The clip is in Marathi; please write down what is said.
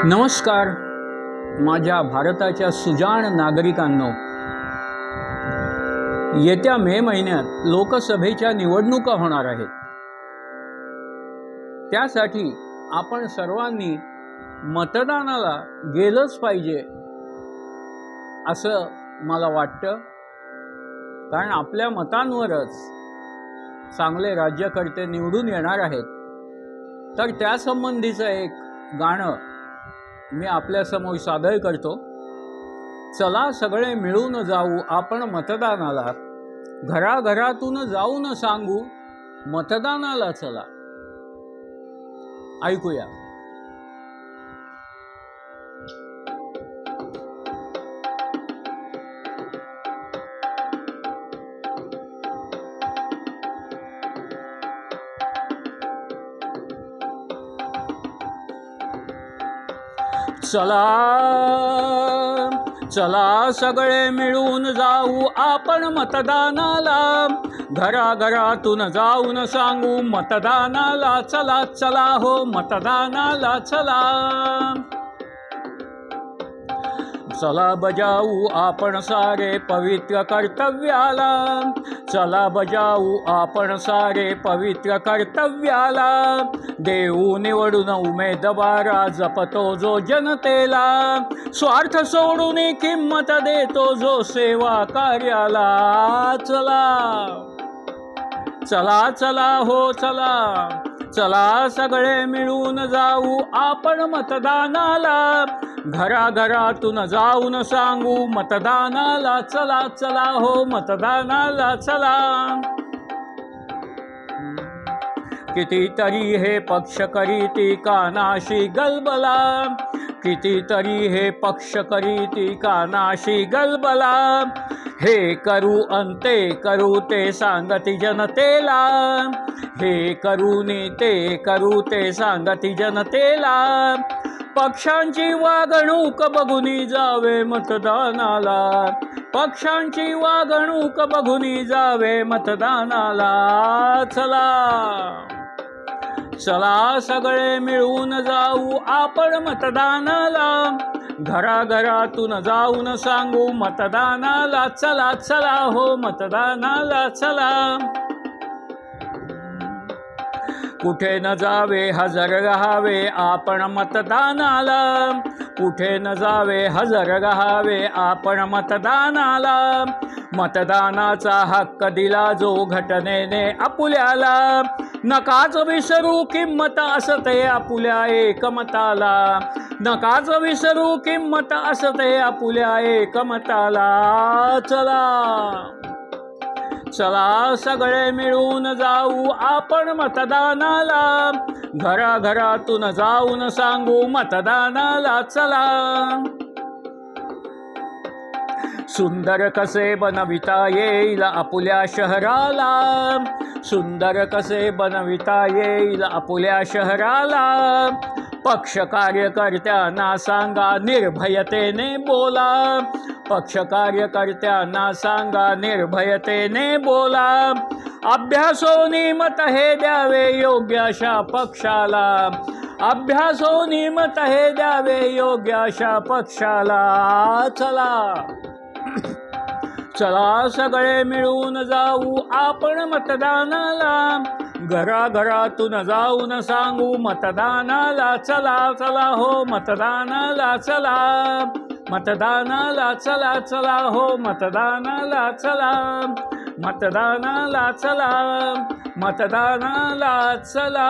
नमस्कार माझ्या भारताच्या सुजाण नागरिकांनो, येत्या मे महिन्यात लोकसभेच्या निवडणुका होणार आहेत। त्यासाठी आपण सर्वांनी मतदानाला गेलंच पाहिजे असं मला वाटतं, कारण आपल्या मतांवरच चांगले राज्यकर्ते निवडून येणार आहेत। तर त्यासंबंधीचं एक गाणं मी आपल्यासमोर सादर करतो। चला सगळे मिळून जाऊ आपण मतदानाला, घराघरातून जाऊन सांगू मतदानाला चला। ऐकूया। चला चला सगळे मिळून जाऊ आपण मतदानाला, घराघरातून जाऊन सांगू मतदानाला चला चला हो मतदानाला चला। चला बजावू आपण सारे पवित्र कर्तव्याला, चला बजावू आपण सारे पवित्र कर्तव्याला। देऊ निवडून उमेदवारा जपतो जो जनतेला, स्वार्थ सोडून किंमत देतो जो सेवा कार्याला। चला चला चला हो चला, चला सगळे मिळून जाऊ आपण मतदानाला, घराघरातून जाऊन सांगू मतदानाला चला चला हो मतदानाला चला। कितीतरी हे पक्ष करीती कानाशी गलबला, कितीतरी हे पक्ष करीती कानाशी गलबला। हे करू अंते करू ते सांगती जनतेला, हे करूनी ते करू ते सांगती जनतेला। पक्षांची वागणूक बघूनी जावे मतदानाला, पक्षांची वागणूक बघूनी जावे मतदानाला। चला चला सगळे मिळून जाऊ आपण मतदानाला, घराघरातून जाऊन सांगू मतदानाला चला चला हो मतदानाला चला। कुठे न जावे हजर राहावे आपण मतदानाला, कुठे न जावे हजर राहावे आपण मतदानाला। मतदानाचा हक्क दिला जो घटनेने आपुल्याला, नकाच विसरू किंमत असते आपुल्या एकमताला, नकाच विसरू किंमत असते आपुल्या एकमताला। चला चला सगळे मिळून जाऊ आपण मतदानाला, घराघरातून जाऊन सांगू मतदानाला चला। सुंदर कसे बनविता येईल आपुल्या शहराला, सुंदर कसे बनविता येईल आपुल्या शहराला। पक्ष कार्यकर्त्यांना सांगा निर्भयतेने बोला, पक्ष कार्यकर्त्यांना सांगा निर्भयतेने बोला। अभ्यासोनी मत हे द्यावे योग्य अशा पक्षाला, अभ्यासोनी मत हे द्यावे योग्य अशा पक्षाला। चला चला सगळे मिळून जाऊ आपण मतदानाला, घराघरातून जाऊन सांगू मतदानाला चला चला हो मतदानाला चला, मतदानाला चला चला हो मतदानाला चला, मतदानाला चला, मतदानाला चला।